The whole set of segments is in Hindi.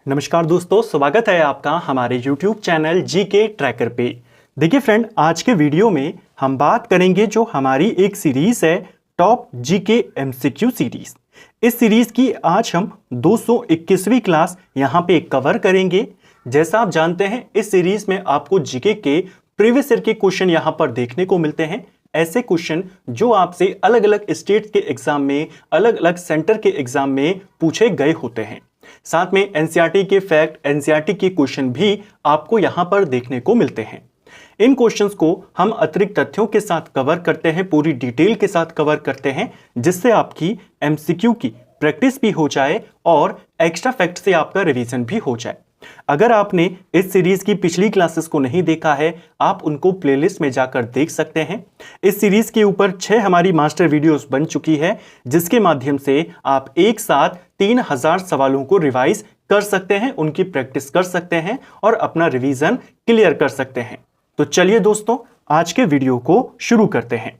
नमस्कार दोस्तों, स्वागत है आपका हमारे YouTube चैनल जीके ट्रैकर पे। देखिए फ्रेंड, आज के वीडियो में हम बात करेंगे जो हमारी एक सीरीज है टॉप जीके एमसीक्यू सीरीज। इस सीरीज की आज हम 221वीं क्लास यहाँ पे कवर करेंगे। जैसा आप जानते हैं, इस सीरीज में आपको जीके के प्रीवियस ईयर के क्वेश्चन यहाँ पर देखने को मिलते हैं। ऐसे क्वेश्चन जो आपसे अलग अलग स्टेट के एग्जाम में, अलग अलग सेंटर के एग्जाम में पूछे गए होते हैं। साथ में एनसीईआरटी के फैक्ट, एनसीईआरटी के क्वेश्चन भी आपको यहां पर देखने को मिलते हैं। इन क्वेश्चंस को हम अतिरिक्त तथ्यों के साथ कवर करते हैं, पूरी डिटेल के साथ कवर करते हैं, जिससे आपकी एमसीक्यू की प्रैक्टिस भी हो जाए और एक्स्ट्रा फैक्ट से आपका रिवीजन भी हो जाए। अगर आपने इस सीरीज की पिछली क्लासेस को नहीं देखा है, आप उनको प्लेलिस्ट में जाकर देख सकते हैं। इस सीरीज के ऊपर 6 हमारी मास्टर वीडियोस बन चुकी है, जिसके माध्यम से आप एक साथ 3000 सवालों को रिवाइज कर सकते हैं, उनकी प्रैक्टिस कर सकते हैं और अपना रिवीजन क्लियर कर सकते हैं। तो चलिए दोस्तों, आज के वीडियो को शुरू करते हैं।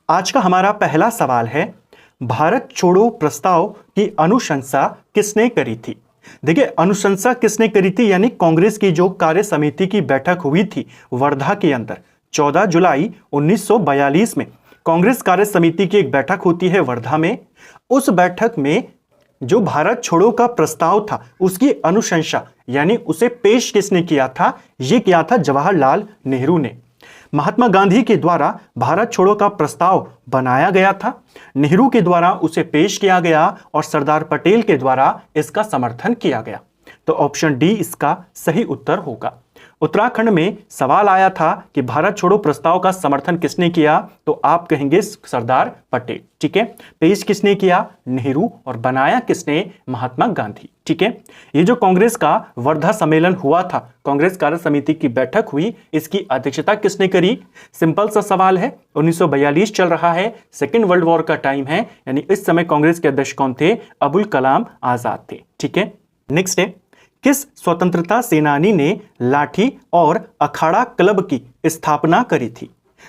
आज का हमारा पहला सवाल है, भारत छोड़ो प्रस्ताव की अनुशंसा किसने करी थी? देखिए, अनुशंसा किसने करी थी, यानी कांग्रेस की जो कार्य समिति की बैठक हुई थी वर्धा के अंदर 14 जुलाई 1942 में कांग्रेस कार्य समिति की एक बैठक होती है वर्धा में। उस बैठक में जो भारत छोड़ो का प्रस्ताव था, उसकी अनुशंसा यानी उसे पेश किसने किया था? यह किया था जवाहरलाल नेहरू ने। महात्मा गांधी के द्वारा भारत छोड़ो का प्रस्ताव बनाया गया था, नेहरू के द्वारा उसे पेश किया गया और सरदार पटेल के द्वारा इसका समर्थन किया गया। तो ऑप्शन डी इसका सही उत्तर होगा। उत्तराखंड में सवाल आया था कि भारत छोड़ो प्रस्ताव का समर्थन किसने किया, तो आप कहेंगे सरदार पटेल। ठीक है, पेश किसने किया? नेहरू। और बनाया किसने? महात्मा गांधी। ठीक है, ये जो कांग्रेस का वर्धा सम्मेलन हुआ था, कांग्रेस कार्य समिति की बैठक हुई, इसकी अध्यक्षता किसने करी? सिंपल सा सवाल है। 1942 चल रहा है, सेकेंड वर्ल्ड वॉर का टाइम है, यानी इस समय कांग्रेस के अध्यक्ष कौन थे? अबुल कलाम आजाद थे। ठीक है, नेक्स्ट है, किस स्वतंत्रता सेनानी ने लाठी और अखाड़ा क्लब की स्थापना करी थी?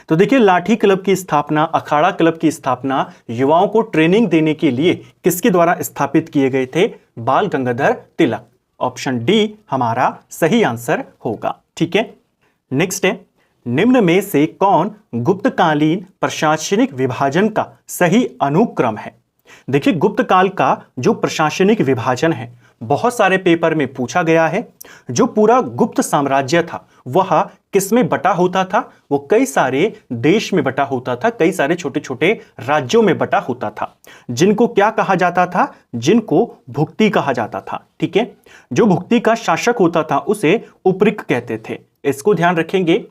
तो देखिए, लाठी क्लब की स्थापना, अखाड़ा क्लब की स्थापना युवाओं को ट्रेनिंग देने के लिए किसके द्वारा स्थापित किए गए थे? बाल गंगाधर तिलक। ऑप्शन डी हमारा सही आंसर होगा। ठीक है, नेक्स्ट है, निम्न में से कौन गुप्तकालीन प्रशासनिक विभाजन का सही अनुक्रम है? देखिए, गुप्त काल का जो प्रशासनिक विभाजन है, बहुत सारे पेपर में पूछा गया है। जो पूरा गुप्त साम्राज्य था वह किस में बटा होता था? वो कई सारे देश में बटा होता था, कई सारे छोटे छोटे राज्यों में बटा होता था, जिनको क्या कहा जाता था? जिनको भुक्ति कहा जाता था। ठीक है, जो भुक्ति का शासक होता था उसे उपरिक कहते थे। इसको ध्यान रखेंगे।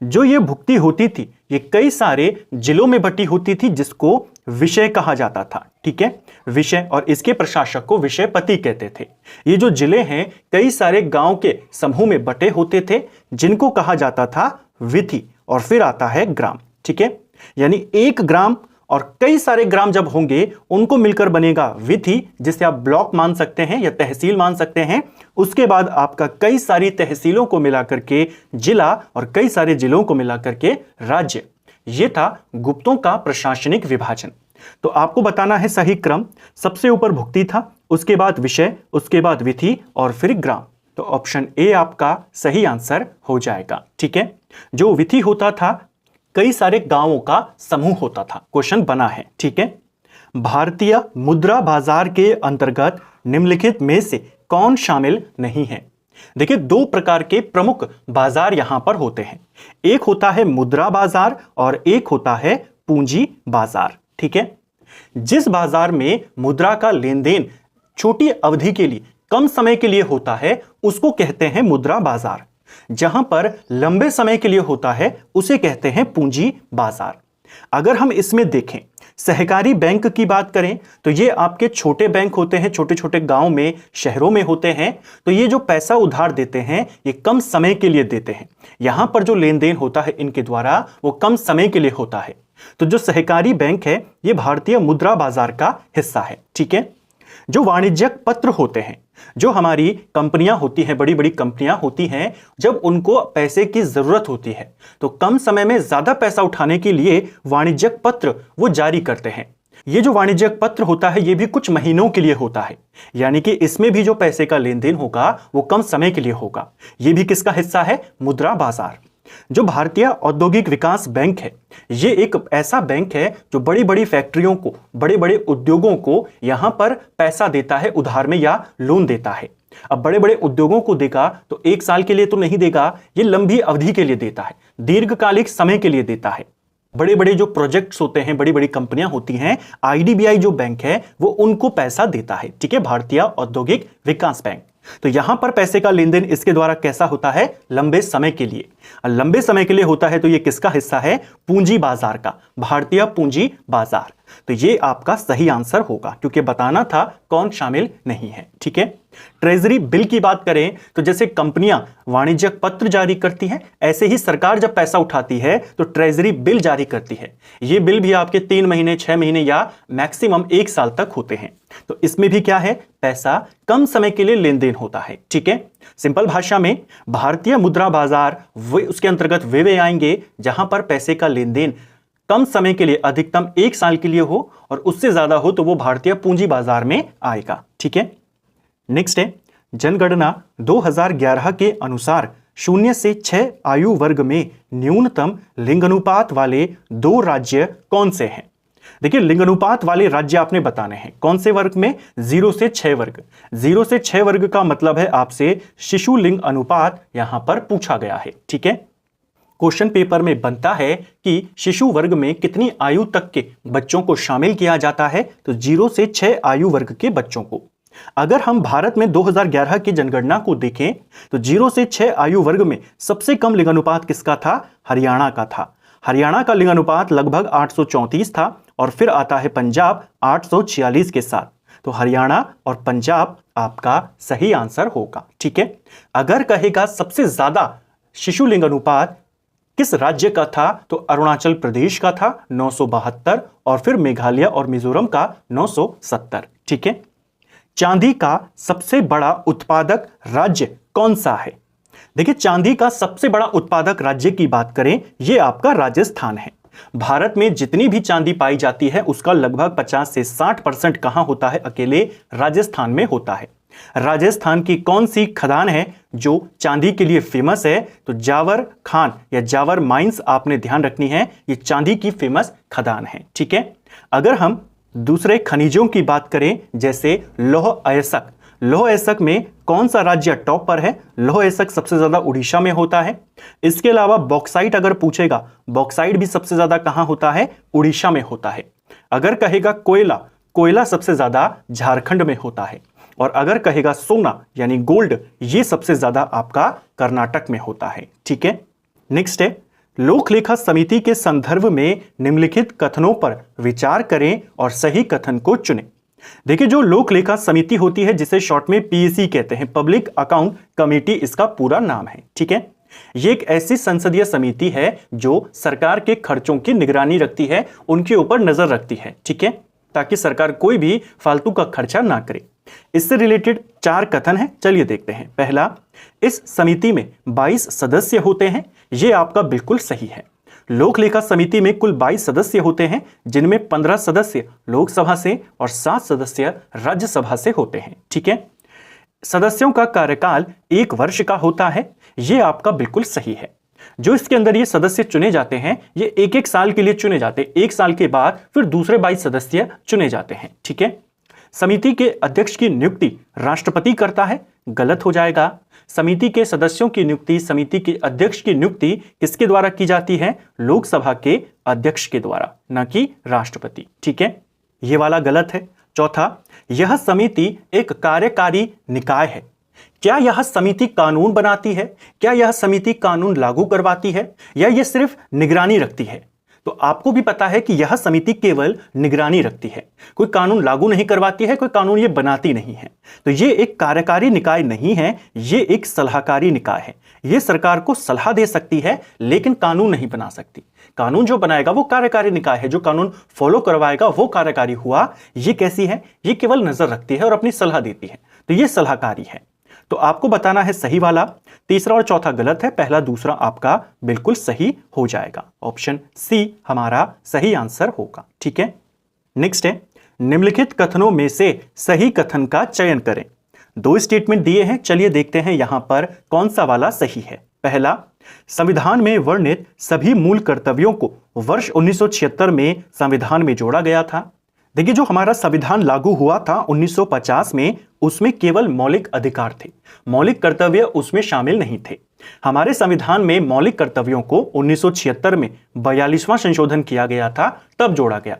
जो ये भुक्ति होती थी, ये कई सारे जिलों में बटी होती थी, जिसको विषय कहा जाता था। ठीक है, विषय, और इसके प्रशासक को विषयपति कहते थे। ये जो जिले हैं, कई सारे गांव के समूह में बटे होते थे, जिनको कहा जाता था विथि, और फिर आता है ग्राम। ठीक है, यानी एक ग्राम और कई सारे ग्राम जब होंगे, उनको मिलकर बनेगा विथि, जिसे आप ब्लॉक मान सकते हैं या तहसील मान सकते हैं। उसके बाद आपका कई सारी तहसीलों को मिलाकर के जिला, और कई सारे जिलों को मिलाकर के राज्य। यह था गुप्तों का प्रशासनिक विभाजन। तो आपको बताना है सही क्रम। सबसे ऊपर भुक्ति था, उसके बाद विषय, उसके बाद विधि और फिर ग्राम। तो ऑप्शन ए आपका सही आंसर हो जाएगा। ठीक है, जो विधि होता था, कई सारे गांवों का समूह होता था। क्वेश्चन बना है। ठीक है, भारतीय मुद्रा बाजार के अंतर्गत निम्नलिखित में से कौन शामिल नहीं है? देखिए, दो प्रकार के प्रमुख बाजार यहां पर होते हैं। एक होता है मुद्रा बाजार और एक होता है पूंजी बाजार। ठीक है, जिस बाजार में मुद्रा का लेन देन छोटी अवधि के लिए, कम समय के लिए होता है, उसको कहते हैं मुद्रा बाजार। जहां पर लंबे समय के लिए होता है, उसे कहते हैं पूंजी बाजार। अगर हम इसमें देखें, सहकारी बैंक की बात करें, तो ये आपके छोटे बैंक होते हैं, छोटे छोटे गांव में, शहरों में होते हैं। तो ये जो पैसा उधार देते हैं, ये कम समय के लिए देते हैं। यहां पर जो लेन देन होता है इनके द्वारा, वो कम समय के लिए होता है। तो जो सहकारी बैंक है, ये भारतीय मुद्रा बाजार का हिस्सा है। ठीक है, जो वाणिज्यिक पत्र होते हैं, जो हमारी कंपनियां होती हैं, बड़ी बड़ी कंपनियां होती हैं, जब उनको पैसे की जरूरत होती है तो कम समय में ज्यादा पैसा उठाने के लिए वाणिज्यिक पत्र वो जारी करते हैं। ये जो वाणिज्यिक पत्र होता है ये भी कुछ महीनों के लिए होता है, यानी कि इसमें भी जो पैसे का लेन देन होगा वो कम समय के लिए होगा। ये भी किसका हिस्सा है? मुद्रा बाजार। जो भारतीय औद्योगिक विकास बैंक है, ये एक ऐसा बैंक है जो बड़ी बड़ी फैक्ट्रियों को, बड़े बड़े उद्योगों को यहां पर पैसा देता है उधार में या लोन देता है। अब बड़े बड़े उद्योगों को देगा तो 1 साल के लिए तो नहीं देगा, ये लंबी अवधि के लिए देता है, दीर्घकालिक समय के लिए देता है। बड़े बड़े जो प्रोजेक्ट्स होते हैं, बड़ी बड़ी कंपनियां होती हैं, आईडीबीआई जो बैंक है वो उनको पैसा देता है, ठीक है, भारतीय औद्योगिक विकास बैंक। तो यहां पर पैसे का लेन देन इसके द्वारा कैसा होता है? लंबे समय के लिए। लंबे समय के लिए होता है तो ये किसका हिस्सा है? पूंजी बाजार का, भारतीय पूंजी बाजार। तो ये आपका सही आंसर होगा, क्योंकि बताना था कौन शामिल नहीं है, ठीक है। ट्रेजरी बिल की बात करें तो जैसे कंपनियां वाणिज्यिक पत्र जारी करती हैं, ऐसे ही सरकार जब पैसा उठाती है तो ट्रेजरी बिल जारी करती है। ये बिल भी आपके 3 महीने, 6 महीने या मैक्सिमम 1 साल तक होते हैं। तो इसमें भी क्या है? पैसा कम समय के लिए लेन देन होता है, ठीक है। सिंपल भाषा में भारतीय मुद्रा बाजार उसके अंतर्गत वे आएंगे जहां पर पैसे का लेन देन कम समय के लिए, अधिकतम 1 साल के लिए हो, और उससे ज्यादा हो तो वो भारतीय पूंजी बाजार में आएगा, ठीक है। नेक्स्ट है जनगणना 2011 के अनुसार 0 से 6 आयु वर्ग में न्यूनतम लिंगानुपात वाले 2 राज्य कौन से हैं? देखिए, लिंगानुपात वाले राज्य आपने बताने हैं। कौन से वर्ग में? 0 से 6 वर्ग। 0 से 6 वर्ग का मतलब है आपसे शिशु लिंग अनुपात यहां पर पूछा गया है, ठीक है। क्वेश्चन पेपर में बनता है कि शिशु वर्ग में कितनी आयु तक के बच्चों को शामिल किया जाता है? तो 0 से 6 आयु वर्ग के बच्चों को। अगर हम भारत में 2011 की जनगणना को देखें तो 0 से 6 आयु वर्ग में सबसे कम लिंगानुपात किसका था? हरियाणा का था। हरियाणा का लिंगानुपात लगभग 834 था, और फिर आता है पंजाब 846 के साथ। तो हरियाणा और पंजाब आपका सही आंसर होगा, ठीक है। अगर कहेगा सबसे ज्यादा शिशु लिंगानुपात किस राज्य का था, तो अरुणाचल प्रदेश का था 972, और फिर मेघालय और मिजोरम का 970, ठीक है। चांदी का सबसे बड़ा उत्पादक राज्य कौन सा है? देखिए, चांदी का सबसे बड़ा उत्पादक राज्य की बात करें, यह आपका राजस्थान है। भारत में जितनी भी चांदी पाई जाती है उसका लगभग 50 से 60% कहां होता है? अकेले राजस्थान में होता है। राजस्थान की कौन सी खदान है जो चांदी के लिए फेमस है? तो जावर खान या जावर माइंस आपने ध्यान रखनी है, ये चांदी की फेमस खदान है, ठीक है। अगर हम दूसरे खनिजों की बात करें, जैसे लौह अयस्क, लौह अयस्क में कौन सा राज्य टॉप पर है? लौह अयस्क सबसे ज्यादा उड़ीसा में होता है। इसके अलावा बॉक्साइट अगर पूछेगा, बॉक्साइट भी सबसे ज्यादा कहां होता है? उड़ीसा में होता है। अगर कहेगा कोयला, कोयला सबसे ज्यादा झारखंड में होता है। और अगर कहेगा सोना यानी गोल्ड, ये सबसे ज्यादा आपका कर्नाटक में होता है, ठीक है। नेक्स्ट है लोक लेखा समिति के संदर्भ में निम्नलिखित कथनों पर विचार करें और सही कथन को चुनें। देखिए, जो लोक लेखा समिति होती है जिसे शॉर्ट में पीएसी कहते हैं, पब्लिक अकाउंट कमेटी इसका पूरा नाम है, ठीक है। ये एक ऐसी संसदीय समिति है जो सरकार के खर्चों की निगरानी रखती है, उनके ऊपर नजर रखती है, ठीक है, ताकि सरकार कोई भी फालतू का खर्चा ना करे। इससे रिलेटेड 4 कथन हैं, चलिए देखते हैं। पहला, इस समिति में 22 सदस्य होते हैं, यह आपका बिल्कुल सही है। लोक लेखा समिति में कुल 22 सदस्य होते हैं, जिनमें 15 सदस्य लोकसभा से और 7 सदस्य राज्यसभा से होते हैं, ठीक है। सदस्यों का कार्यकाल 1 वर्ष का होता है, यह आपका बिल्कुल सही है। जो इसके अंदर ये सदस्य चुने जाते हैं, ये 1-1 साल के लिए चुने जाते हैं। 1 साल के बाद फिर दूसरे 22 सदस्य चुने जाते हैं, ठीक है। समिति के अध्यक्ष की नियुक्ति राष्ट्रपति करता है, गलत हो जाएगा। समिति के सदस्यों की नियुक्ति, समिति के अध्यक्ष की नियुक्ति किसके द्वारा की जाती है? लोकसभा के अध्यक्ष के द्वारा, न कि राष्ट्रपति, ठीक है। यह वाला गलत है। चौथा, यह समिति एक कार्यकारी निकाय है। क्या यह समिति कानून बनाती है? क्या यह समिति कानून लागू करवाती है, या यह सिर्फ निगरानी रखती है? तो आपको भी पता है कि यह समिति केवल निगरानी रखती है, कोई कानून लागू नहीं करवाती है, कोई कानून ये बनाती नहीं है। तो ये एक कार्यकारी निकाय नहीं है, ये एक सलाहकारी निकाय है। ये सरकार को सलाह दे सकती है लेकिन कानून नहीं बना सकती। कानून जो बनाएगा वो कार्यकारी निकाय है, जो कानून फॉलो करवाएगा वो कार्यकारी हुआ। ये कैसी है? ये केवल नजर रखती है और अपनी सलाह देती है, तो ये सलाहकारी है। तो आपको बताना है सही वाला। तीसरा और चौथा गलत है, पहला दूसरा आपका बिल्कुल सही हो जाएगा। ऑप्शन सी हमारा सही आंसर होगा, ठीक है। नेक्स्ट है, निम्नलिखित कथनों में से सही कथन का चयन करें। दो स्टेटमेंट दिए हैं, चलिए देखते हैं यहां पर कौन सा वाला सही है। पहला, संविधान में वर्णित सभी मूल कर्तव्यों को वर्ष 1976 में संविधान में जोड़ा गया था। देखिए, जो हमारा संविधान लागू हुआ था 1950 में, उसमें केवल मौलिक अधिकार थे, मौलिक कर्तव्य उसमें शामिल नहीं थे। हमारे संविधान में मौलिक कर्तव्यों को 1976 में 42वां संशोधन किया गया था, तब जोड़ा गया।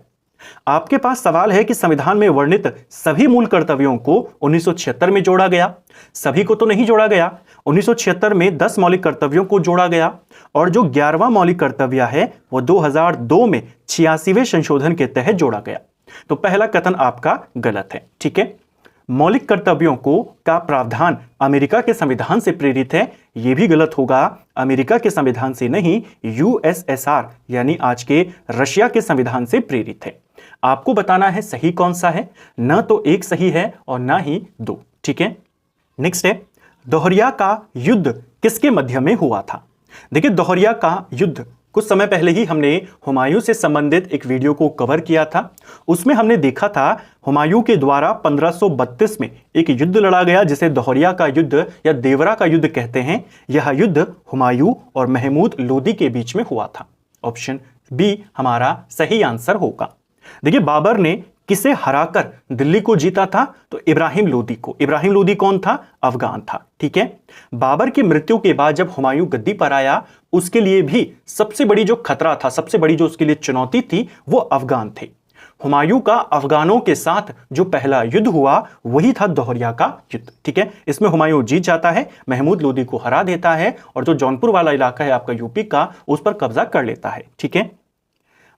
आपके पास सवाल है कि संविधान में वर्णित सभी मूल कर्तव्यों को 1976 में जोड़ा गया। सभी को तो नहीं जोड़ा गया, 1976 में 10 मौलिक कर्तव्यों को जोड़ा गया, और जो 11वां मौलिक कर्तव्य है वो 2002 में 86वें संशोधन के तहत जोड़ा गया। तो पहला कथन आपका गलत है। ठीक है, मौलिक कर्तव्यों को का प्रावधान अमेरिका के संविधान से प्रेरित है, यह भी गलत होगा। अमेरिका के संविधान से नहीं, यूएसएसआर यानी आज के रशिया के संविधान से प्रेरित है। आपको बताना है सही कौन सा है, न तो एक सही है और ना ही दो। ठीक है, नेक्स्ट है, दोहरिया का युद्ध किसके मध्य में हुआ था। देखिए, दोहरिया का युद्ध कुछ समय पहले ही हमने हुमायूं से संबंधित एक वीडियो को कवर किया था। उसमें हमने देखा था हुमायूं के द्वारा 1532 में एक युद्ध लड़ा गया जिसे दोहरिया का युद्ध या देवरा का युद्ध कहते हैं। यह युद्ध हुमायूं और महमूद लोदी के बीच में हुआ था। ऑप्शन बी हमारा सही आंसर होगा। देखिए, बाबर ने किसे हराकर दिल्ली को जीता था, तो इब्राहिम लोदी को। इब्राहिम लोदी कौन था, अफगान था। ठीक है, बाबर की मृत्यु के बाद जब हुमायूं गद्दी पर आया, उसके लिए भी सबसे बड़ी जो खतरा था, सबसे बड़ी जो उसके लिए चुनौती थी, वो अफगान थे। हुमायूं का अफगानों के साथ जो पहला युद्ध हुआ वही था दोहरिया का युद्ध। ठीक है, इसमें हुमायूं जीत जाता है, महमूद लोदी को हरा देता है, और जो जौनपुर वाला इलाका है आपका यूपी का, उस पर कब्जा कर लेता है। ठीक है,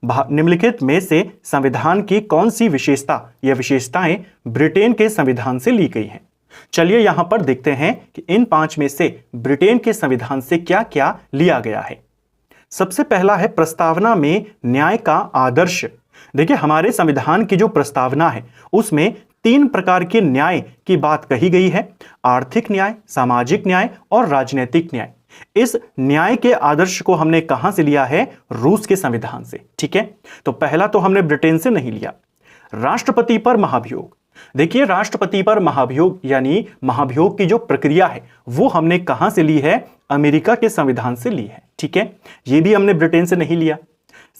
निम्नलिखित में से संविधान की कौन सी विशेषता या विशेषताएं ब्रिटेन के संविधान से ली गई हैं। चलिए यहां पर देखते हैं कि इन 5 में से ब्रिटेन के संविधान से क्या क्या लिया गया है। सबसे पहला है प्रस्तावना में न्याय का आदर्श। देखिए, हमारे संविधान की जो प्रस्तावना है उसमें 3 प्रकार के न्याय की बात कही गई है, आर्थिक न्याय, सामाजिक न्याय और राजनीतिक न्याय। इस न्याय के आदर्श को हमने कहां से लिया है, रूस के संविधान से। ठीक है, तो पहला तो हमने ब्रिटेन से नहीं लिया। राष्ट्रपति पर महाभियोग। देखिए, राष्ट्रपति पर महाभियोग यानी महाभियोग की जो प्रक्रिया है वो हमने कहां से ली है, अमेरिका के संविधान से ली है। ठीक है, यह भी हमने ब्रिटेन से नहीं लिया।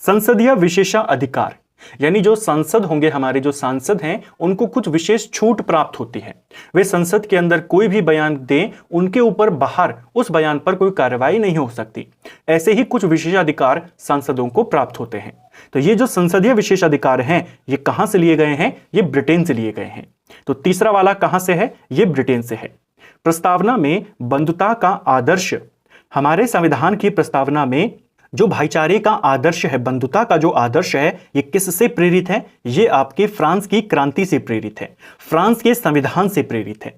संसदीय विशेषाधिकार यानी जो सांसद होंगे, हमारे जो सांसद हैं, उनको कुछ विशेष छूट प्राप्त होती है। वे संसद के अंदर कोई भी बयान दें, उनके ऊपर बाहर उस बयान पर कोई कार्रवाई नहीं हो सकती। ऐसे ही कुछ विशेषाधिकार सांसदों को प्राप्त होते हैं। तो ये जो संसदीय विशेषाधिकार हैं, ये कहां से लिए गए हैं, ये ब्रिटेन से लिए गए हैं। तो तीसरा वाला कहां से है, ये ब्रिटेन से है। प्रस्तावना में बंधुता का आदर्श। हमारे संविधान की प्रस्तावना में जो भाईचारे का आदर्श है, बंधुता का जो आदर्श है, ये किससे प्रेरित है, ये आपके फ्रांस की क्रांति से प्रेरित है, फ्रांस के संविधान से प्रेरित है।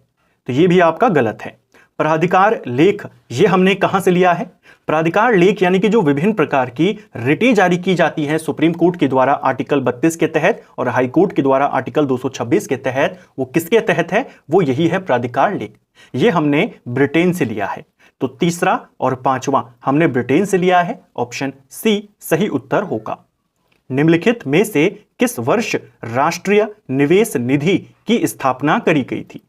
तो ये भी आपका गलत है। प्राधिकार लेख, ये हमने कहां से लिया है, प्राधिकार लेख यानी कि जो विभिन्न प्रकार की रिटें जारी की जाती हैं सुप्रीम कोर्ट के द्वारा आर्टिकल 32 के तहत और हाई कोर्ट के द्वारा आर्टिकल 226 के तहत, वो किसके तहत है, वो यही है प्राधिकार लेख। ये हमने ब्रिटेन से लिया है। तो तीसरा और पांचवा हमने ब्रिटेन से लिया है। ऑप्शन सी सही उत्तर होगा। निम्नलिखित में से किस वर्ष राष्ट्रीय निवेश निधि की स्थापना करी गई थी।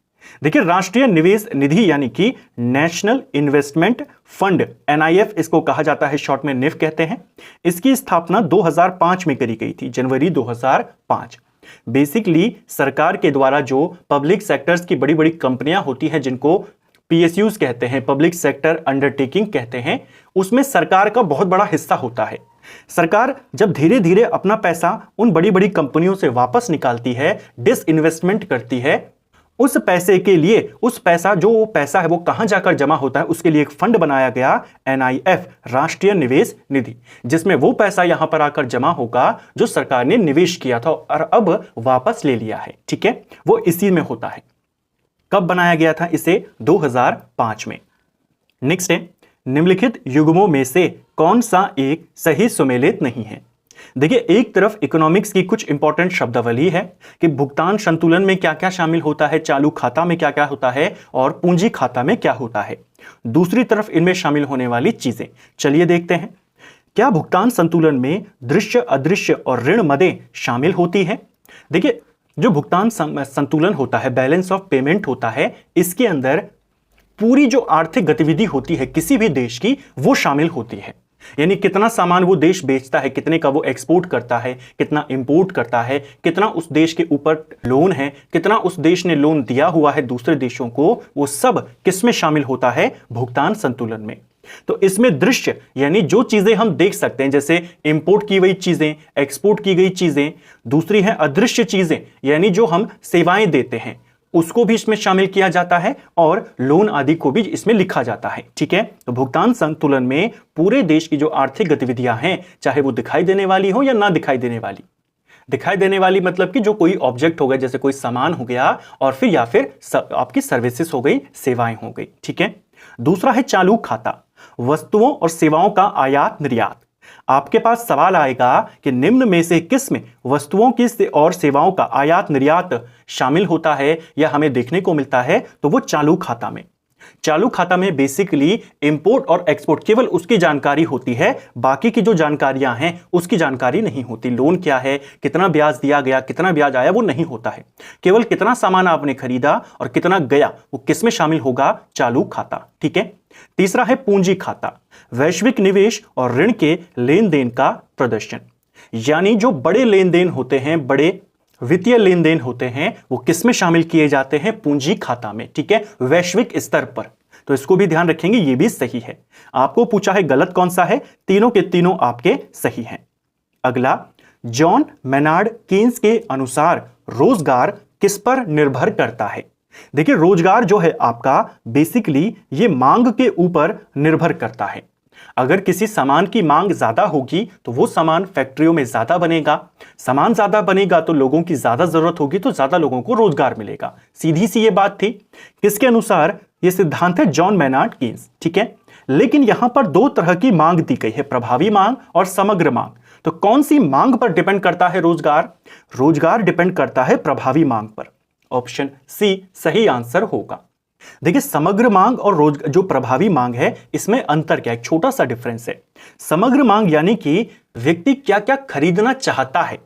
देखिए, राष्ट्रीय निवेश निधि यानी कि नेशनल इन्वेस्टमेंट फंड, NIF इसको कहा जाता है, शॉर्ट में निफ कहते हैं। इसकी स्थापना 2005 में करी गई थी, जनवरी 2005। बेसिकली सरकार के द्वारा जो पब्लिक सेक्टर्स की बड़ी बड़ी कंपनियां होती हैं, जिनको PSUs कहते हैं, पब्लिक सेक्टर अंडरटेकिंग कहते हैं, उसमें सरकार का बहुत बड़ा हिस्सा होता है। सरकार जब धीरे धीरे अपना पैसा उन बड़ी बड़ी कंपनियों से वापस निकालती है, डिसइन्वेस्टमेंट करती है, उस पैसे के लिए, उस पैसा जो पैसा है वो कहां जाकर जमा होता है, उसके लिए एक फंड बनाया गया, NIF राष्ट्रीय निवेश निधि, जिसमें वो पैसा यहां पर आकर जमा होगा जो सरकार ने निवेश किया था और अब वापस ले लिया है। ठीक है, वो इसी में होता है। कब बनाया गया था इसे, 2005 में। नेक्स्ट है, निम्नलिखित युग्मों में से कौन सा एक सही सुमेलित नहीं है। देखिए, एक तरफ इकोनॉमिक्स की कुछ इंपॉर्टेंट शब्दावली है कि भुगतान संतुलन में क्या क्या शामिल होता है, चालू खाता में क्या क्या होता है और पूंजी खाता में क्या होता है। दूसरी तरफ इनमें शामिल होने वाली चीजें, चलिए देखते हैं। क्या भुगतान संतुलन में दृश्य, अदृश्य और ऋण मदें शामिल होती है। देखिए, जो भुगतान संतुलन होता है, बैलेंस ऑफ पेमेंट होता है, इसके अंदर पूरी जो आर्थिक गतिविधि होती है किसी भी देश की वो शामिल होती है। यानी कितना सामान वो देश बेचता है, कितने का वो एक्सपोर्ट करता है, कितना इंपोर्ट करता है, कितना उस देश के ऊपर लोन है, कितना उस देश ने लोन दिया हुआ है दूसरे देशों को, वो सब किस में शामिल होता है? भुगतान संतुलन में। तो इसमें दृश्य यानी जो चीजें हम देख सकते हैं, जैसे इंपोर्ट की गई चीजें, एक्सपोर्ट की गई चीजें, दूसरी है अदृश्य चीजें यानी जो हम सेवाएं देते हैं उसको भी इसमें शामिल किया जाता है और लोन आदि को भी इसमें लिखा जाता है। ठीक है, तो भुगतान संतुलन में पूरे देश की जो आर्थिक गतिविधियां हैं, चाहे वो दिखाई देने वाली हो या ना दिखाई देने वाली, दिखाई देने वाली मतलब कि जो कोई ऑब्जेक्ट हो गया, जैसे कोई सामान हो गया, और फिर या फिर आपकी सर्विसेज हो गई, सेवाएं हो गई। ठीक है, दूसरा है चालू खाता, वस्तुओं और सेवाओं का आयात निर्यात। आपके पास सवाल आएगा कि निम्न में से किस में वस्तुओं की और सेवाओं का आयात निर्यात शामिल होता है या हमें देखने को मिलता है? तो वो चालू खाता में। चालू खाता में बेसिकली इंपोर्ट और एक्सपोर्ट केवल उसकी जानकारी होती है, बाकी की जो जानकारियां हैं उसकी जानकारी नहीं होती। लोन क्या है, कितना ब्याज दिया गया, कितना ब्याज आया, वो नहीं होता है। केवल कितना सामान आपने खरीदा और कितना गया वो किस में शामिल होगा? चालू खाता। ठीक है, तीसरा है पूंजी खाता, वैश्विक निवेश और ऋण के लेन देन का प्रदर्शन। यानी जो बड़े लेन देन होते हैं, बड़े वित्तीय लेन देन होते हैं, वो किस में शामिल किए जाते हैं? पूंजी खाता में। ठीक है, वैश्विक स्तर पर। तो इसको भी ध्यान रखेंगे, ये भी सही है। आपको पूछा है गलत कौन सा है, तीनों के तीनों आपके सही हैं। अगला, जॉन मेनार्ड कीन्स के अनुसार रोजगार किस पर निर्भर करता है? देखिए, रोजगार जो है आपका बेसिकली ये मांग के ऊपर निर्भर करता है। अगर किसी सामान की मांग ज्यादा होगी तो वो सामान फैक्ट्रियों में ज्यादा बनेगा, सामान ज्यादा बनेगा तो लोगों की ज्यादा जरूरत होगी, तो ज्यादा लोगों को रोजगार मिलेगा। सीधी सी ये बात थी। किसके अनुसार? ये सिद्धांत है जॉन मेनार्ड कीन्स। ठीक है, लेकिन यहां पर दो तरह की मांग दी गई है, प्रभावी मांग और समग्र मांग। तो कौन सी मांग पर डिपेंड करता है रोजगार? रोजगार डिपेंड करता है प्रभावी मांग पर। ऑप्शन सी सही आंसर होगा। देखिए, समग्र मांग और जो प्रभावी मांग है इसमें अंतर क्या है? एक छोटा सा डिफरेंस है। समग्र मांग यानी कि व्यक्ति क्या क्या खरीदना चाहता है,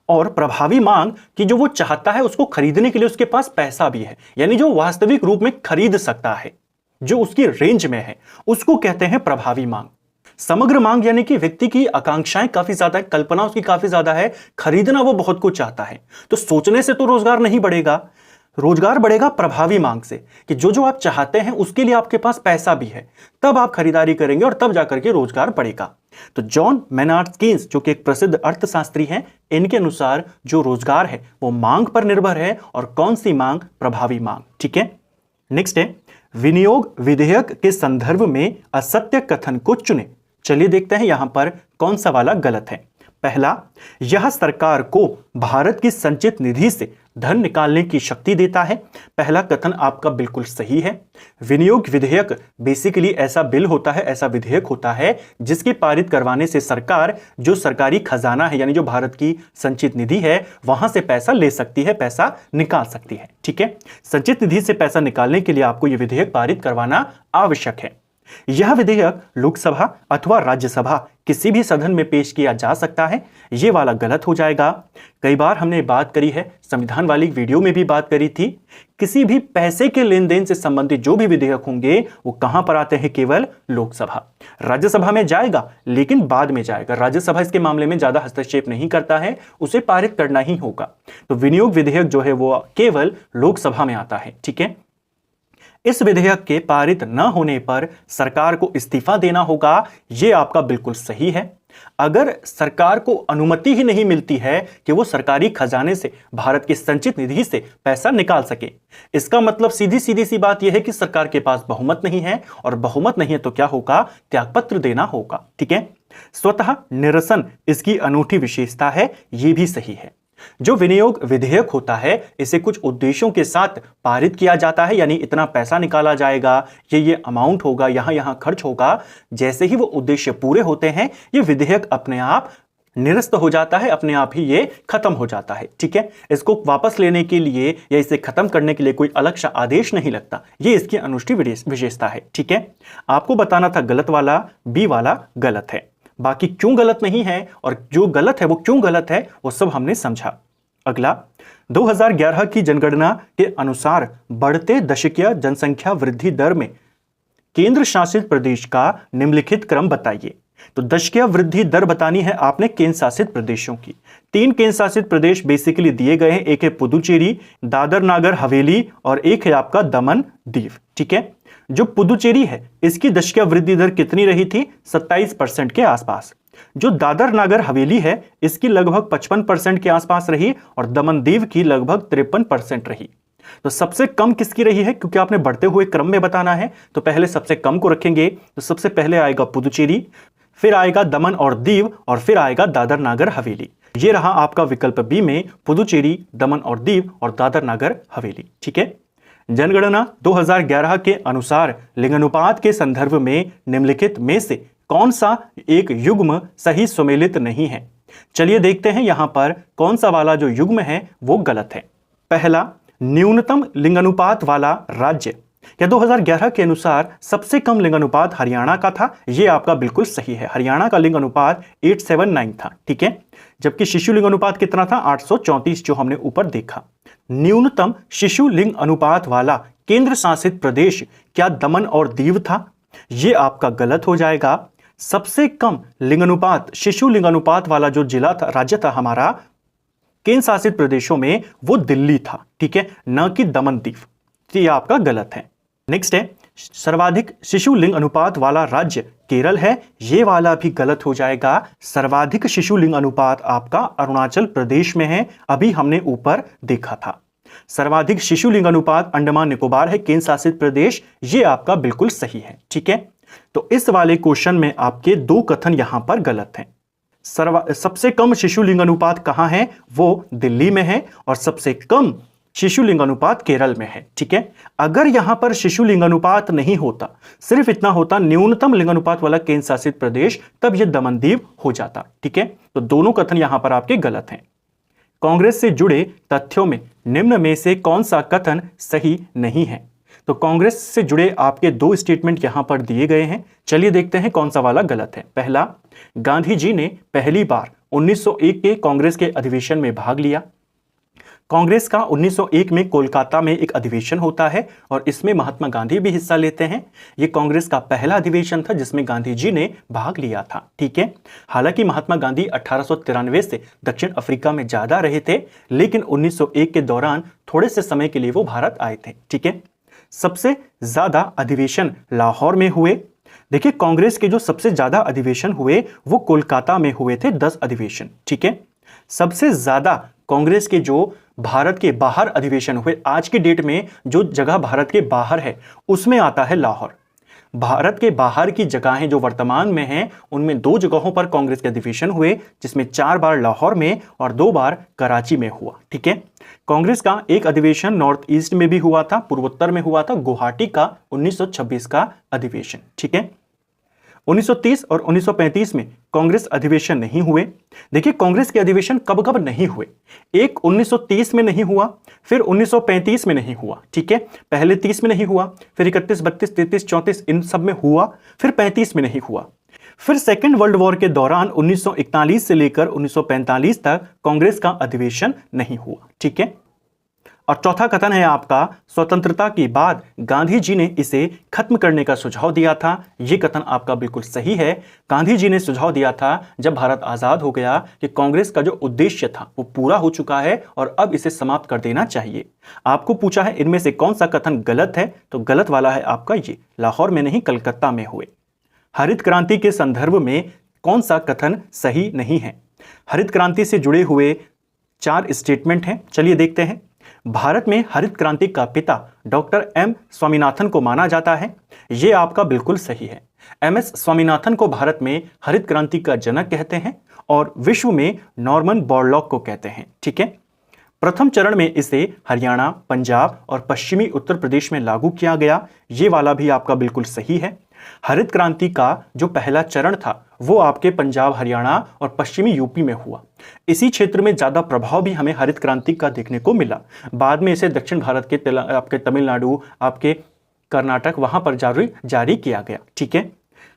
और प्रभावी मांग कि जो वो चाहता है उसको खरीदने के लिए उसके पास पैसा भी है, यानी जो वास्तविक रूप में खरीद सकता है, जो उसकी रेंज में है, उसको कहते हैं प्रभावी मांग। समग्र मांग यानी कि व्यक्ति की आकांक्षाएं काफी ज्यादा है, कल्पना उसकी काफी ज्यादा है, खरीदना वो बहुत कुछ चाहता है। तो सोचने से तो रोजगार नहीं बढ़ेगा, रोजगार बढ़ेगा प्रभावी मांग से, कि जो जो आप चाहते हैं उसके लिए आपके पास पैसा भी है, तब आप खरीदारी करेंगे और तब जाकर के रोजगार बढ़ेगा। तो जॉन मेनार्ड कीन्स जो कि एक प्रसिद्ध अर्थशास्त्री हैं, इनके अनुसार जो रोजगार है वो मांग पर निर्भर है, और कौन सी मांग? प्रभावी मांग। ठीक है, नेक्स्ट है विनियोग विधेयक के संदर्भ में असत्य कथन को चुने। चलिए देखते हैं यहां पर कौन सा वाला गलत है। पहला, यह सरकार को भारत की संचित निधि से धन निकालने की शक्ति देता है। पहला कथन आपका बिल्कुल सही है। विनियोग विधेयक बेसिकली ऐसा बिल होता है, ऐसा विधेयक होता है जिसके पारित करवाने से सरकार जो सरकारी खजाना है, यानी जो भारत की संचित निधि है, वहां से पैसा ले सकती है, पैसा निकाल सकती है। ठीक है, संचित निधि से पैसा निकालने के लिए आपको यह विधेयक पारित करवाना आवश्यक है। यह विधेयक लोकसभा अथवा राज्यसभा किसी भी सदन में पेश किया जा सकता है। यह वाला गलत हो जाएगा। कई बार हमने बात करी है, संविधान वाली वीडियो में भी बात करी थी, किसी भी पैसे के लेन देन से संबंधित जो भी विधेयक होंगे वो कहां पर आते हैं? केवल लोकसभा। राज्यसभा में जाएगा लेकिन बाद में जाएगा, राज्यसभा इसके मामले में ज्यादा हस्तक्षेप नहीं करता है, उसे पारित करना ही होगा। तो विनियोग विधेयक जो है वो केवल लोकसभा में आता है। ठीक है, इस विधेयक के पारित न होने पर सरकार को इस्तीफा देना होगा। यह आपका बिल्कुल सही है। अगर सरकार को अनुमति ही नहीं मिलती है कि वो सरकारी खजाने से, भारत की संचित निधि से पैसा निकाल सके, इसका मतलब सीधी सीधी सी बात यह है कि सरकार के पास बहुमत नहीं है, और बहुमत नहीं है तो क्या होगा? त्यागपत्र देना होगा। ठीक है, स्वतः निरसन इसकी अनूठी विशेषता है, यह भी सही है। जो विनियोग विधेयक होता है इसे कुछ उद्देश्यों के साथ पारित किया जाता है, यानी इतना पैसा निकाला जाएगा, ये अमाउंट होगा, यहां खर्च होगा। जैसे ही वो उद्देश्य पूरे होते हैं ये विधेयक अपने आप निरस्त हो जाता है, अपने आप ही ये खत्म हो जाता है। ठीक है, इसको वापस लेने के लिए या इसे खत्म करने के लिए कोई अलग सा आदेश नहीं लगता, ये इसकी अनुष्ठी विशेषता है। ठीक है, आपको बताना था गलत वाला, बी वाला गलत है। बाकी क्यों गलत नहीं है और जो गलत है वो क्यों गलत है वो सब हमने समझा। अगला, 2011 की जनगणना के अनुसार बढ़ते दशकीय जनसंख्या वृद्धि दर में केंद्र शासित प्रदेश का निम्नलिखित क्रम बताइए। तो दशकीय वृद्धि दर बतानी है आपने केंद्र शासित प्रदेशों की। 3 केंद्र शासित प्रदेश बेसिकली दिए गए हैं, एक है पुदुचेरी, दादर नागर हवेली और एक है आपका दमन दीव। ठीक है, जो पुदुचेरी है इसकी दशकीय वृद्धि दर कितनी रही थी? 27% के आसपास। जो दादर नागर हवेली है इसकी लगभग 55% के आसपास रही और दमन दीव की लगभग 53% रही। तो सबसे कम किसकी रही है? क्योंकि आपने बढ़ते हुए क्रम में बताना है तो पहले सबसे कम को रखेंगे। तो सबसे पहले आएगा पुदुचेरी, फिर आएगा दमन और दीव और फिर आएगा दादर नागर हवेली। ये रहा आपका विकल्प बी में पुदुचेरी, दमन और दीव और दादर नागर हवेली। ठीक है, जनगणना 2011 के अनुसार लिंगानुपात के संदर्भ में निम्नलिखित में से कौन सा एक युग्म सही सुमेलित नहीं है? चलिए देखते हैं यहां पर कौन सा वाला जो युग्म है वो गलत है। पहला, न्यूनतम लिंगानुपात वाला राज्य। क्या 2011 के अनुसार सबसे कम लिंगानुपात हरियाणा का था? यह आपका बिल्कुल सही है, हरियाणा का लिंगानुपात 879 था। ठीक है, जबकि शिशु लिंग अनुपात कितना था? 834, जो हमने ऊपर देखा। न्यूनतम शिशु लिंग अनुपात वाला केंद्र शासित प्रदेश क्या दमन और दीव था? यह आपका गलत हो जाएगा। सबसे कम लिंगानुपात, शिशु लिंगानुपात वाला जो जिला था, राज्य था हमारा केंद्र शासित प्रदेशों में, वो दिल्ली था। ठीक है, न कि दमन दीव। तो यह आपका गलत है। नेक्स्ट है, सर्वाधिक शिशु लिंग अनुपात वाला राज्य केरल है। यह वाला भी गलत हो जाएगा। सर्वाधिक शिशु लिंग अनुपात आपका अरुणाचल प्रदेश में है, अभी हमने ऊपर देखा था। सर्वाधिक शिशु लिंग अनुपात अंडमान निकोबार है, केंद्र शासित प्रदेश। यह आपका बिल्कुल सही है। ठीक है, तो इस वाले क्वेश्चन में आपके 2 कथन यहां पर गलत हैं। सबसे कम शिशु लिंग अनुपात कहां है? वो दिल्ली में है और सबसे कम शिशु लिंग अनुपात केरल में है। ठीक है, अगर यहां पर शिशु लिंग अनुपात नहीं होता, सिर्फ इतना होता न्यूनतम लिंग अनुपात वाला केंद्र शासित प्रदेश, तब यह दमन दीव हो जाता। ठीक है, तो दोनों कथन यहां पर आपके गलत हैं। कांग्रेस से जुड़े तथ्यों में निम्न में से कौन सा कथन सही नहीं है? तो कांग्रेस से जुड़े आपके 2 स्टेटमेंट यहां पर दिए गए हैं। चलिए देखते हैं कौन सा वाला गलत है। पहला, गांधी जी ने पहली बार 1901 के कांग्रेस के अधिवेशन में भाग लिया। कांग्रेस का 1901 में कोलकाता में एक अधिवेशन होता है और इसमें महात्मा गांधी भी हिस्सा लेते हैं। यह कांग्रेस का पहला अधिवेशन था जिसमें गांधी जी ने भाग लिया था। ठीक है, हालांकि महात्मा गांधी 1893 से दक्षिण अफ्रीका में ज्यादा रहे थे, लेकिन 1901 के दौरान थोड़े से समय के लिए वो भारत आए थे। ठीक है, सबसे ज्यादा अधिवेशन लाहौर में हुए। देखिए, कांग्रेस के जो सबसे ज्यादा अधिवेशन हुए वो कोलकाता में हुए थे, 10 अधिवेशन। ठीक है, सबसे ज्यादा कांग्रेस के जो भारत के बाहर अधिवेशन हुए, आज की डेट में जो जगह भारत के बाहर है उसमें आता है लाहौर। भारत के बाहर की जगहें जो वर्तमान में हैं उनमें 2 जगहों पर कांग्रेस के अधिवेशन हुए, जिसमें 4 बार लाहौर में और 2 बार कराची में हुआ। ठीक है, कांग्रेस का एक अधिवेशन नॉर्थ ईस्ट में भी हुआ था, पूर्वोत्तर में हुआ था, गुवाहाटी का 1926 का अधिवेशन। ठीक है, 1930 और 1935 में कांग्रेस अधिवेशन नहीं हुए। देखिए, कांग्रेस के अधिवेशन कब कब नहीं हुए? एक 1930 में नहीं हुआ, फिर 1935 में नहीं हुआ। ठीक है, पहले 30 में नहीं हुआ, फिर 31, 32, 33, 34 इन सब में हुआ, फिर 35 में नहीं हुआ। फिर सेकेंड वर्ल्ड वॉर के दौरान 1941 से लेकर 1945 तक कांग्रेस का अधिवेशन नहीं हुआ। ठीक है, और चौथा कथन है आपका, स्वतंत्रता के बाद गांधी जी ने इसे खत्म करने का सुझाव दिया था। यह कथन आपका बिल्कुल सही है। गांधी जी ने सुझाव दिया था जब भारत आजाद हो गया कि कांग्रेस का जो उद्देश्य था वो पूरा हो चुका है और अब इसे समाप्त कर देना चाहिए। आपको पूछा है इनमें से कौन सा कथन गलत है, तो गलत वाला है आपका ये, लाहौर में नहीं कलकत्ता में हुए। हरित क्रांति के संदर्भ में कौन सा कथन सही नहीं है? हरित क्रांति से जुड़े हुए 4 स्टेटमेंट हैं, चलिए देखते हैं। भारत में हरित क्रांति का पिता डॉक्टर एम स्वामीनाथन को माना जाता है। यह आपका बिल्कुल सही है। एमएस स्वामीनाथन को भारत में हरित क्रांति का जनक कहते हैं और विश्व में नॉर्मन बोरलॉग को कहते हैं। ठीक है, प्रथम चरण में इसे हरियाणा, पंजाब और पश्चिमी उत्तर प्रदेश में लागू किया गया। ये वाला भी आपका बिल्कुल सही है। हरित क्रांति का जो पहला चरण था वो आपके पंजाब, हरियाणा और पश्चिमी यूपी में हुआ। इसी क्षेत्र में ज्यादा प्रभाव भी हमें हरित क्रांति का देखने को मिला। बाद में इसे दक्षिण भारत के आपके तमिलनाडु, आपके कर्नाटक, वहां पर जारी किया गया। ठीक है,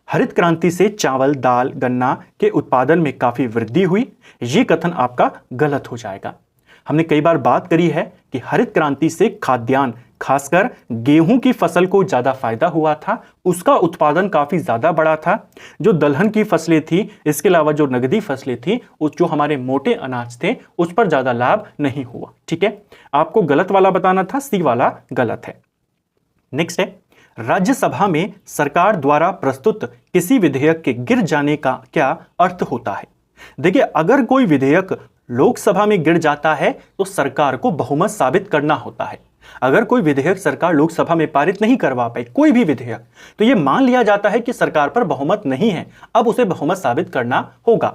हरित क्रांति से चावल, दाल, गन्ना के उत्पादन में काफी वृद्धि हुई। ये कथन आपका गलत हो जाएगा। हमने कई बार बात करी है कि हरित क्रांति से खाद्यान्न, खासकर गेहूं की फसल को ज्यादा फायदा हुआ था, उसका उत्पादन काफी ज्यादा बढ़ा था। जो दलहन की फसलें थी, इसके अलावा जो नगदी फसलें थी, उस जो हमारे मोटे अनाज थे, उस पर ज्यादा लाभ नहीं हुआ। ठीक है, आपको गलत वाला बताना था, सी वाला गलत है। नेक्स्ट है, राज्यसभा में सरकार द्वारा प्रस्तुत किसी विधेयक के गिर जाने का क्या अर्थ होता है? देखिए, अगर कोई विधेयक लोकसभा में गिर जाता है तो सरकार को बहुमत साबित करना होता है। अगर कोई विधेयक सरकार लोकसभा में पारित नहीं करवा पाई, कोई भी विधेयक, तो यह मान लिया जाता है कि सरकार पर बहुमत नहीं है, अब उसे बहुमत साबित करना होगा।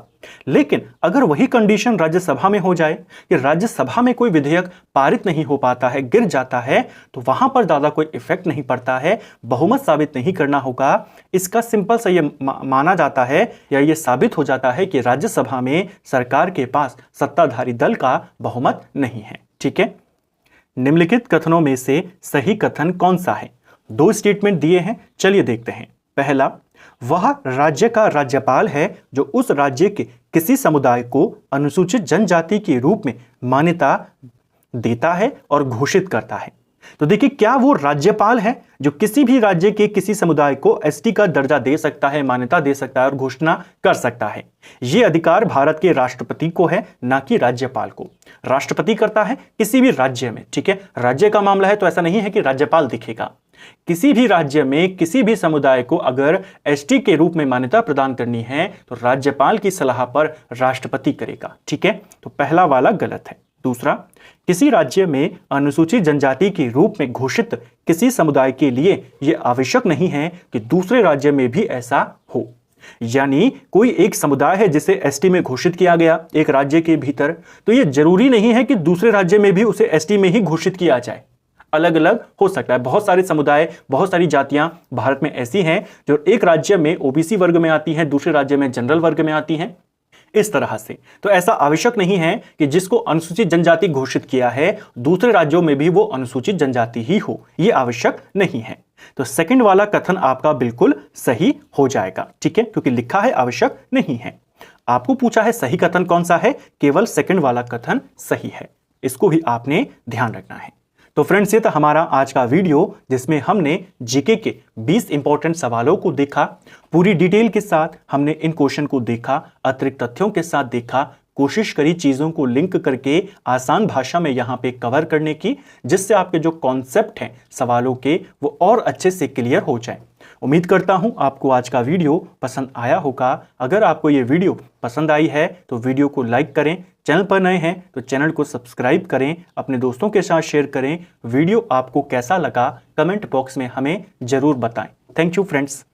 लेकिन अगर वही कंडीशन राज्यसभा में हो जाए कि राज्यसभा में कोई विधेयक पारित नहीं हो पाता है, गिर जाता है, तो वहां पर ज्यादा कोई इफेक्ट नहीं पड़ता है, बहुमत साबित नहीं करना होगा। इसका सिंपल सा ये माना जाता है या ये साबित हो जाता है कि राज्यसभा में सरकार के पास सत्ताधारी दल का बहुमत नहीं है। ठीक है, निम्नलिखित कथनों में से सही कथन कौन सा है? दो स्टेटमेंट दिए हैं, चलिए देखते हैं। पहला, वह राज्य का राज्यपाल है जो उस राज्य के किसी समुदाय को अनुसूचित जनजाति के रूप में मान्यता देता है और घोषित करता है। तो देखिए, क्या वो राज्यपाल है जो किसी भी राज्य के किसी समुदाय को एसटी का दर्जा दे सकता है, मान्यता दे सकता है और घोषणा कर सकता है। यह अधिकार भारत के राष्ट्रपति को है, ना कि राज्यपाल को। राष्ट्रपति करता है किसी भी राज्य में। ठीक है, राज्य का मामला है तो ऐसा नहीं है कि राज्यपाल दिखेगा। किसी भी राज्य में किसी भी समुदाय को अगर एसटी के रूप में मान्यता प्रदान करनी है तो राज्यपाल की सलाह पर राष्ट्रपति करेगा। ठीक है, तो पहला वाला गलत है। दूसरा, किसी राज्य में अनुसूचित जनजाति के रूप में घोषित किसी समुदाय के लिए यह आवश्यक नहीं है कि दूसरे राज्य में भी ऐसा हो। यानी कोई एक समुदाय है जिसे एसटी में घोषित किया गया एक राज्य के भीतर, तो यह जरूरी नहीं है कि दूसरे राज्य में भी उसे एसटी में ही घोषित किया जाए। अलग अलग हो सकता है। बहुत सारे समुदाय, बहुत सारी जातियां भारत में ऐसी हैं जो एक राज्य में ओबीसी वर्ग में आती हैं, दूसरे राज्य में जनरल वर्ग में आती हैं, इस तरह से। तो ऐसा आवश्यक नहीं है कि जिसको अनुसूचित जनजाति घोषित किया है दूसरे राज्यों में भी वो अनुसूचित जनजाति ही हो, यह आवश्यक नहीं है। तो सेकंड वाला कथन आपका बिल्कुल सही हो जाएगा। ठीक है, क्योंकि लिखा है आवश्यक नहीं है। आपको पूछा है सही कथन कौन सा है, केवल सेकंड वाला कथन सही है, इसको भी आपने ध्यान रखना है। तो फ्रेंड्स, ये था हमारा आज का वीडियो जिसमें हमने जीके के 20 इंपॉर्टेंट सवालों को देखा। पूरी डिटेल के साथ हमने इन क्वेश्चन को देखा, अतिरिक्त तथ्यों के साथ देखा, कोशिश करी चीज़ों को लिंक करके आसान भाषा में यहाँ पे कवर करने की, जिससे आपके जो कॉन्सेप्ट हैं सवालों के वो और अच्छे से क्लियर हो जाए। उम्मीद करता हूं आपको आज का वीडियो पसंद आया होगा। अगर आपको ये वीडियो पसंद आई है तो वीडियो को लाइक करें, चैनल पर नए हैं तो चैनल को सब्सक्राइब करें, अपने दोस्तों के साथ शेयर करें। वीडियो आपको कैसा लगा कमेंट बॉक्स में हमें जरूर बताएं। Thank you friends.